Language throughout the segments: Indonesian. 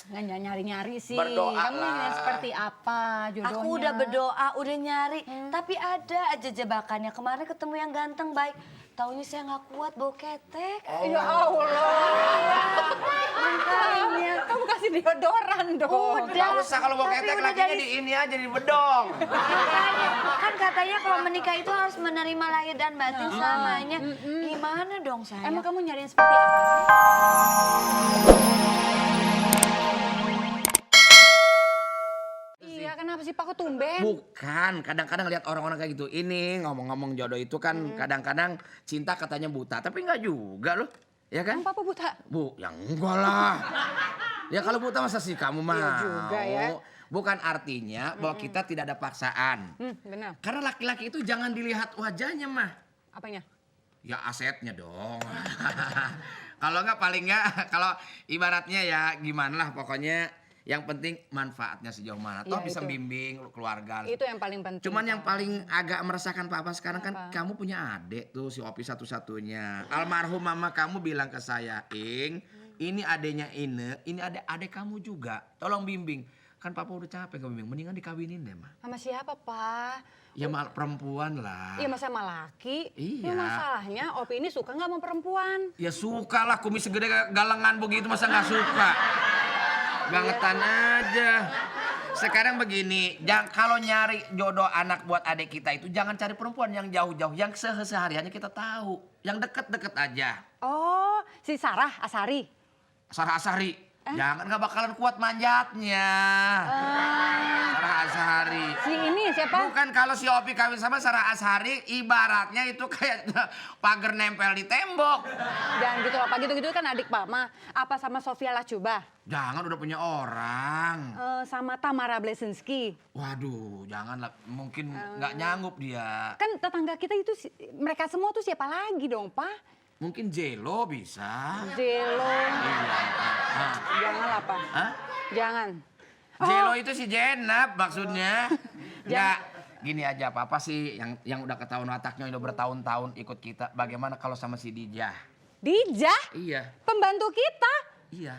Nggak nyari-nyari sih. Berdoa Kamu lah. ingin seperti apa jodohnya? Aku udah berdoa, udah nyari, tapi ada aja jebakannya. Kemarin ketemu yang ganteng baik, taunya saya nggak kuat bau ketek. Ya Allah. Makanya kamu kasih deodoran dong. Gak usah kalau mau Tapi ketek udah lakinya dari- di ini aja di bedong. Makanya, kan katanya kalau menikah itu harus menerima lahir dan batin selamanya. Gimana dong saya? Emang kamu nyariin seperti apa sih? Iya, kenapa sih Pak kok tumben? Bukan, kadang-kadang lihat orang-orang kayak gitu. Ini ngomong-ngomong jodoh itu kan kadang-kadang cinta katanya buta, tapi enggak juga loh. Ya kan? Emang Papa buta? Bu, ya enggak lah. Ya kalau buta masa sih kamu mau? Iya juga ya. Bukan artinya bahwa kita tidak ada paksaan. Benar. Karena laki-laki itu jangan dilihat wajahnya mah. Apanya? Ya asetnya dong. Kalau enggak paling enggak, kalau ibaratnya ya gimana lah pokoknya yang penting manfaatnya sejauh mana. Toh Ya, bisa itu. bimbing keluarga. Itu yang paling penting. Cuman yang Pak. paling agak meresahkan papa sekarang kan kamu punya adik tuh si Opi satu-satunya. Almarhum mama kamu bilang ke saya, Ing, ini adeknya ini adek kamu juga. Tolong bimbing. Kan papa udah capek bimbing, mendingan dikawinin deh mah. Sama siapa Pak? Ya mal perempuan lah. Iya masa sama laki. Iya. Ya masalahnya Opi ini suka nggak sama perempuan? Ya suka lah, kumis segede galengan begitu masa nggak suka. Bangetan aja. Sekarang begini, kalau nyari jodoh anak buat adik kita itu jangan cari perempuan yang jauh-jauh, yang sehari-hariannya kita tahu, yang deket-deket aja. Oh, si Sarah Asari. Sarah Asari, jangan nggak bakalan kuat manjatnya. Sarah Asari. Si ini siapa? Bukan kalau si Opi kawin sama Sarah Asari, ibaratnya itu kayak pagar nempel di tembok. Jangan gitu apa gitu-gitu kan adik Mama. Apa sama Sofia Lacuba? Jangan udah punya orang. Sama Tamara Blesinski. Waduh, janganlah. Mungkin nggak nyanggup dia. Kan tetangga kita itu mereka semua tuh siapa lagi dong, Pak? Mungkin Jelo bisa. Jelo. Iya. Ah. Janganlah, Pak. Hah? Jangan. Jelo itu si Jenab maksudnya. Ya, gini aja apa sih yang udah ketahuan wataknya udah bertahun-tahun ikut kita. Bagaimana kalau sama si Dijah? Dijah? Iya. Pembantu kita? Iya.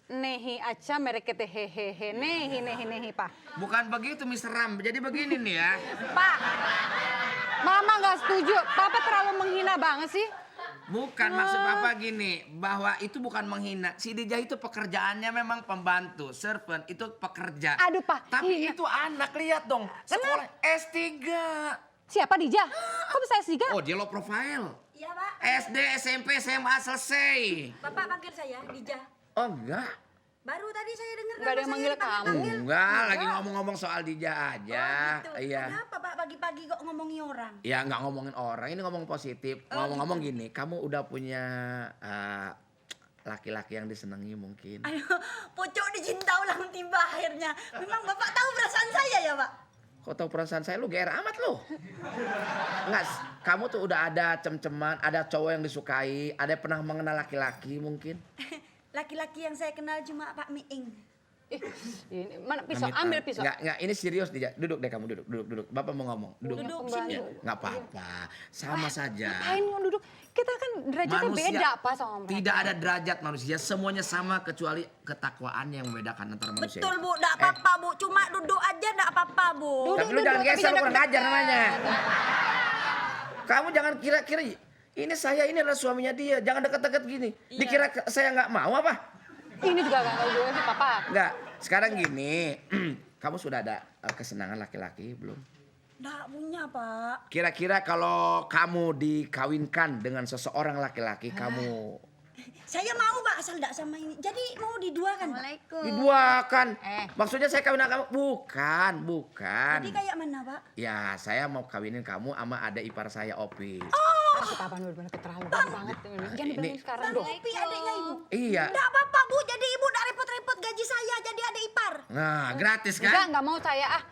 Nehi aja mereka teh hehehe nehi Pak. Bukan begitu Mr. Ram. Jadi begini nih ya. Pak, Mama nggak setuju. Papa terlalu menghina banget sih. Bukan maksud Papa gini, bahwa itu bukan menghina. Si Dijah itu pekerjaannya memang pembantu, servant, itu pekerja. Aduh, Pak. Tapi Iya. itu anak, lihat dong. Sekolah S3. Siapa Dijah? Kok bisa S3? Oh, dia low profile. Iya, Pak. SD, SMP, SMA selesai. Bapak panggil saya, Dija. Oh enggak. Baru tadi saya dengar Nggak ada yang manggil kamu. Enggak, lagi ngomong-ngomong soal Dijah aja. Gitu. Iya. Kenapa Pak pagi-pagi kok ngomongi orang? Ya nggak ngomongin orang, ini ngomong positif. Ngomong-ngomong gini, kamu udah punya laki-laki yang disenangi mungkin? Aduh, pocok dicinta ulang tiba akhirnya. Memang Bapak tahu perasaan saya ya, Pak? Kok tahu perasaan saya, lu GR amat lu. Enggak, kamu tuh udah ada cem-ceman, ada cowok yang disukai, ada pernah mengenal laki-laki mungkin? Laki-laki yang saya kenal cuma Pak Miing. Ini mana pisau? Amit, Ambil pisau. Enggak, ini serius Dijah. Duduk deh kamu, duduk. Bapak mau ngomong. Duduk. Duduk sini. Enggak apa-apa, sama saja. Ngapain yang duduk? Kita kan derajatnya beda Pak sama mereka. Tidak ada derajat manusia, semuanya sama kecuali ketakwaan yang membedakan antara manusia. Betul, Bu. Enggak apa-apa, Bu. Cuma duduk aja enggak apa-apa, Bu. Tapi lu jangan geser, lu kurang ajar namanya. Kamu jangan kira-kira ini saya ini adalah suaminya dia, jangan deket-deket gini. Dikira saya nggak mau apa? Ini juga gak tahu gue sih Papa. Enggak, sekarang gini, kamu sudah ada kesenangan laki-laki belum? Enggak punya, Pak. Kira-kira kalau kamu dikawinkan dengan seseorang laki-laki, kamu Saya mau, Pak, asal enggak sama ini. Jadi mau diduakan, Pak. diduakan? Maksudnya saya kawin sama kamu? Bukan. Jadi kayak mana, Pak? Ya, saya mau kawinin kamu sama adik ipar saya, Opi. Si Papa bener-bener keterlaluan banget. Jangan dibilangin sekarang dong. Tapi adiknya Ibu. Iya. Enggak apa-apa, Bu. Jadi Ibu enggak repot-repot gaji saya jadi adik ipar. Nah, gratis Enggak, kan? enggak mau saya ah.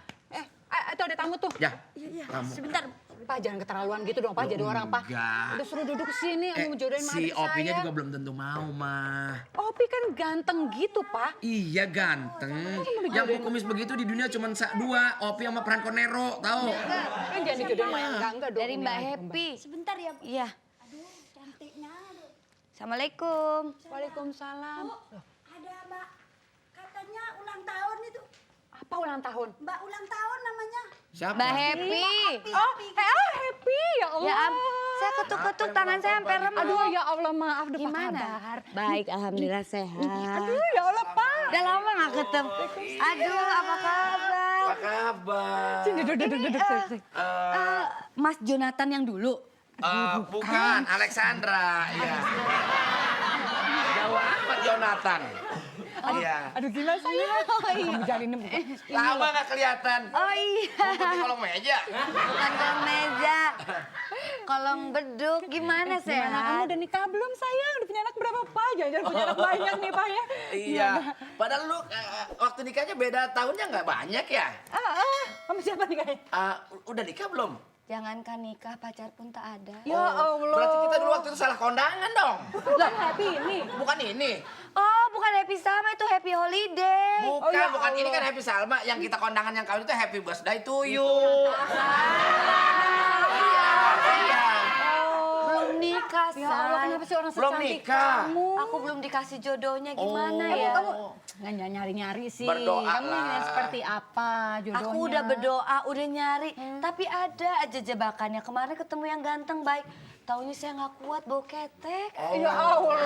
Itu ada tamu tuh. Ya, Iya, kamu. sebentar. Pak jangan keterlaluan gitu dong Pak, jadi orang Pak. Enggak. Udah suruh duduk sini, mau jodohin sama si adik Opinya saya. juga belum tentu mau, mah. Opi kan ganteng gitu Pak. Iya ganteng. Yang kumis begitu di dunia cuma dua, Opi sama Franco Nero, tahu? Kan jangan dijodohin sama yang enggak dong. Dari ini Mbak lagi, Happy. Sebentar ya, Bu. Iya. Aduh, cantiknya. Assalamualaikum. Waalaikumsalam. Ada, Mbak. Kata katanya ulang tahun itu. Apa ulang tahun? Mbak ulang tahun namanya. Siapa? Mbak Happy. Oh, Happy ya Allah. Ya saya ketuk-ketuk tangan saya sampai remes. Aduh ya Allah maaf, udah Gimana? apa kabar? Baik, alhamdulillah sehat. Aduh ya Allah Pak. Udah lama gak ketemu. Aduh, apa kabar? Apa kabar? Sini duduk. Mas Jonathan yang dulu. Bukan, Alexandra. Iya. Jauh amat Jonathan. Iya. Aduh gimana saya? Kamu jalin Lama gak kelihatan. Oh iya, Ngumpet di kolong meja. bukan kolong meja. Kolong beduk, gimana Gimana kamu sehat? udah nikah belum sayang? Udah punya anak berapa Pak? Jangan punya anak banyak nih Pak ya. Iya. Padahal lu waktu nikahnya beda tahunnya nggak banyak ya? Kamu siapa nikahnya? Udah nikah belum? Jangankan nikah, pacar pun tak ada. Ya Allah. Berarti kita dulu waktu itu salah kondangan dong. Lah Happy ini. Bukan ini. Oh, bukan Happy Salma, itu Happy Holiday. Bukan, ya bukan ini Allah. kan Happy Salma. Yang kita kondangan yang kawin itu Happy Birthday to you. Iya. Belum nikah, Ya Allah, Say. kenapa sih orang Belum secantik nikah. kamu? Aku belum dikasih jodohnya, gimana Oh. ya? Kamu nggak nyari-nyari sih. Berdoa Kamu lah. ingin seperti apa jodohnya? Aku udah berdoa, udah nyari, tapi ada aja jebakannya. Kemarin ketemu yang ganteng baik, taunya saya nggak kuat bau ketek. Ya Allah.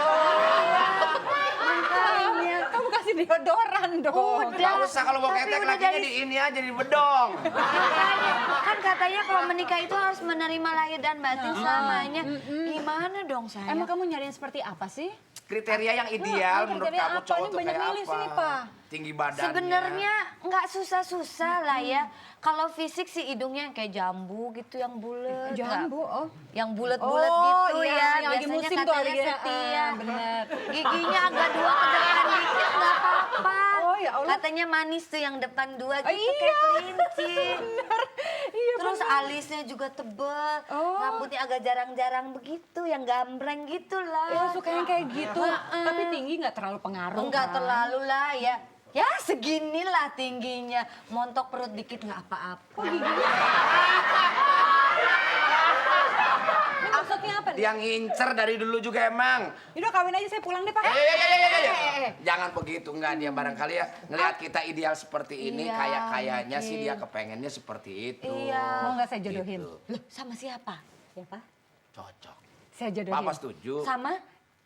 Makanya. Kamu kasih deodoran dong. Gak usah kalau mau Tapi ketek udah lakinya dari- di ini aja di bedong. Makanya, kan katanya kalau menikah itu harus menerima lahir dan batin selamanya. Gimana dong saya? Emang kamu nyariin seperti apa sih? Kriteria yang ideal menurut kriteria kamu apa? cowok Ini tuh banyak kayak milih apa? sini, Pak. Tinggi badannya. Sebenarnya nggak susah-susah lah ya. Kalau fisik sih hidungnya yang kayak jambu gitu, yang bulat. Jambu, oh. Yang bulat-bulat Oh, gitu iya, ya. yang lagi Biasanya musim tuh katanya lagi ya. setia. Bener. Giginya agak dua ke depan dikit nggak apa-apa. Oh, ya Allah. Katanya manis tuh yang depan dua gitu iya. kayak kelinci. Iya, Terus alisnya juga tebel, Oh. rambutnya agak jarang-jarang begitu, yang gambreng gitu lah. Ya suka yang kayak gitu. Tapi tinggi nggak terlalu pengaruh. Enggak kan? terlalu lah ya. Ya seginilah tingginya, montok perut dikit nggak apa-apa. Maksudnya apa nih? Dia ngincer dari dulu juga emang. Udah kawin aja saya pulang deh Pak. Jangan begitu, enggak dia barangkali ya ngelihat kita ideal seperti ini, Iya, kayaknya sih mungkin. dia kepengennya seperti itu. Iya. Mau nggak saya jodohin? Gitu. Loh, sama siapa? Siapa? Cocok. Saya jodohin. Papa setuju. Sama?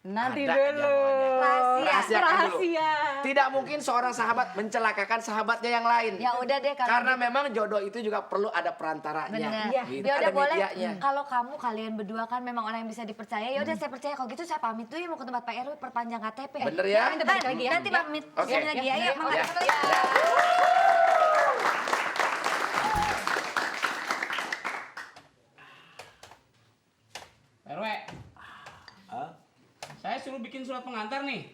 Nanti Ada dulu. Rahasia. Rahasiakan dulu. Rahasia. Tidak mungkin seorang sahabat mencelakakan sahabatnya yang lain. Ya udah deh kalau Karena gitu. memang jodoh itu juga perlu ada perantaranya. Bener. Iya. Gitu. Ya udah Ada boleh. medianya. Kalau kamu kalian berdua kan memang orang yang bisa dipercaya. Ya udah saya percaya. Kalau gitu saya pamit dulu ya mau ke tempat Pak RW perpanjang KTP. Bener ya? Nanti balik lagi ya. Nanti pamit. Oke. Sini lagi ya. Ayo, Mama. Ya. RW. Saya suruh bikin surat pengantar nih.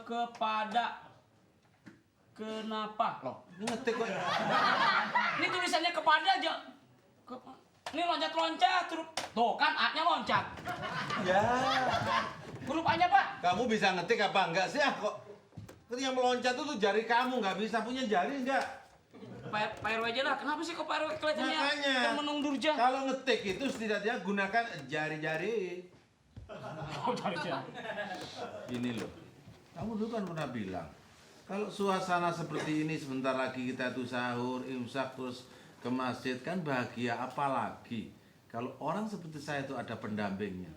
Kepada kenapa? Loh, Ini ngetik kok. ini tulisannya kepada aja. Ini loncat-loncat, huruf. Tuh kan A-nya loncat. Ya, Huruf A-nya, Pak. kamu bisa ngetik apa enggak sih? Kok yang meloncat itu tuh jari kamu, nggak bisa punya jari enggak? Pak RW aja lah. Kenapa sih kok Pak RW kelihatannya Makanya. termenung durja? Kalau ngetik itu setidaknya gunakan jari-jari. Oh, jari-jari. Ini loh, kamu dulu kan pernah bilang, kalau suasana seperti ini sebentar lagi kita tuh sahur, imsak, terus ke masjid kan bahagia, apalagi kalau orang seperti saya itu ada pendampingnya.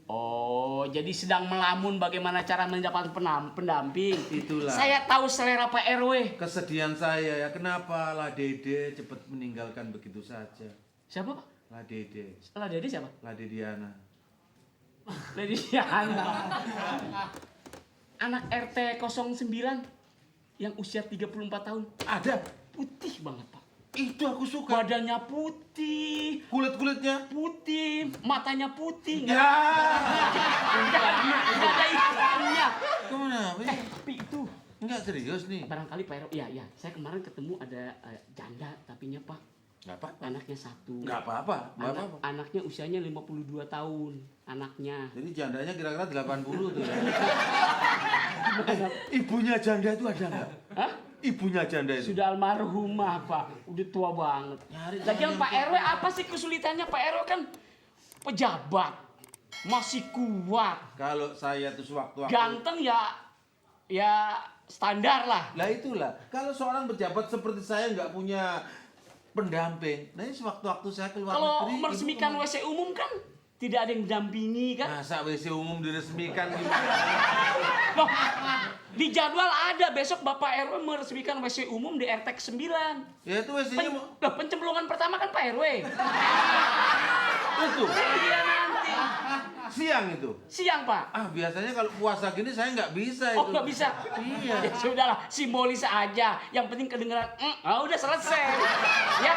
Oh, jadi sedang melamun bagaimana cara mendapatkan pendamping. Itulah. Saya tahu selera Pak RW. Kesedihan saya ya, kenapa La Dede cepat meninggalkan begitu saja? Siapa, Pak? La Dede, Lah, Dede siapa? La Dediana. Lady Diana. Anak RT 09 yang usia 34 tahun. Ada, Putih banget, Pak. itu aku suka. Badannya putih, Kulit-kulitnya. putih, matanya putih. Ya. Nggak ada ikannya. Kemana? Tapi itu Enggak serius nih. barangkali Pak RW. Iya, saya kemarin ketemu ada janda tapinya, Pak. Enggak apa? Anaknya satu. Enggak apa-apa. Enggak apa-apa. Anaknya usianya 52 tahun. Anaknya. Jadi jandanya kira-kira 80 tuh ya. Ibunya janda itu ada enggak? Hah? Ibunya janda itu. Sudah almarhumah, Pak. Udah tua banget. Nyari Lagian jalan Pak RW apa sih kesulitannya? Pak RW kan pejabat. masih kuat. Kalau saya tuh sewaktu-waktu Ganteng ya standar lah. Lah itulah, kalau seorang pejabat seperti saya nggak punya pendamping, nah ini sewaktu-waktu saya keluar Kalau negeri, meresmikan ibu WC umum kan tidak ada yang mendampingi kan? masa WC umum diresmikan gimana? Loh, di jadwal ada besok Bapak RW meresmikan WC umum di RT 9. Ya itu WC-nya Loh, pencemplungan pertama kan Pak RW. itu Iya nanti. siang itu. Siang Pak. Ah biasanya kalau puasa gini saya nggak bisa itu. Oh nggak bisa? Iya. Ya sudahlah, simbolis aja. Yang penting kedengeran, udah selesai. Ya.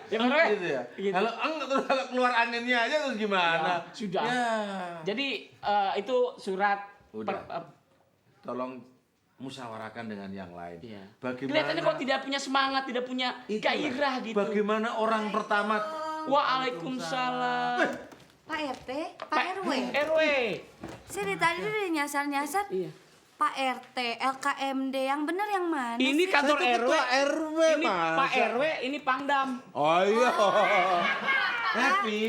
Ya Pak RW? Gitu ya. Gitu. Terus kalau keluar anginnya aja terus gimana? Ya, sudah. Ya. Jadi itu surat Udah. Tolong musyawarahkan dengan yang lain. Iya. Bagaimana? Kelihatannya kok tidak punya semangat, tidak punya Itulah. gairah gitu. Bagaimana orang pertama? Waalaikumsalam. Pak RT, Pak RW. RW. Saya dari tadi udah nyasar-nyasar. Iya. Pak RT, LKMD, yang benar yang mana Ini sih? kantor Saya RW. ketua RW, Ini Mas. Pak RW, ini Pangdam. Oh iya. Happy,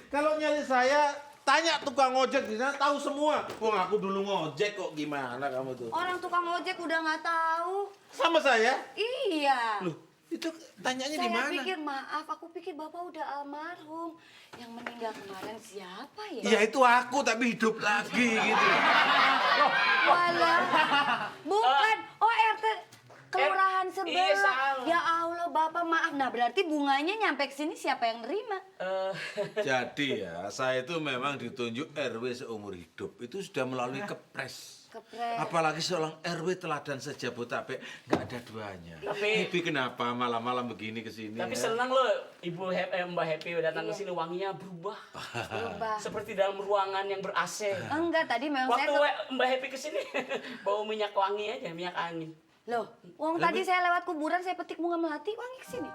kalau nyari saya tanya tukang ojek di sana tahu semua. Wong aku dulu ngojek kok gimana kamu tuh? Orang tukang ojek udah nggak tahu. Sama saya? Iya. Loh, itu tanyanya di Saya mana? pikir maaf, aku pikir Bapak udah almarhum. Yang meninggal kemarin siapa ya? Ya itu aku tapi hidup lagi gitu. Walah. Bukan. Oh RT kelurahan Iya, sebelah. salah. Ya Allah, Bapak maaf. Nah, berarti bunganya nyampe ke sini siapa yang nerima? Jadi ya, saya itu memang ditunjuk RW seumur hidup. Itu sudah melalui kepres. Kepres. Apalagi seorang RW teladan sejabotabek, nggak ada duanya. Tapi- Happy kenapa malam-malam begini kesini? Tapi ya? senang loh Mbak Happy datang ke sini, wanginya berubah. Berubah. Seperti dalam ruangan yang ber-AC. Enggak, tadi memang Waktu saya Mbak Happy ke sini bau minyak wangi aja, minyak angin. Loh, tadi saya lewat kuburan saya petik bunga melati, wangi ke sini.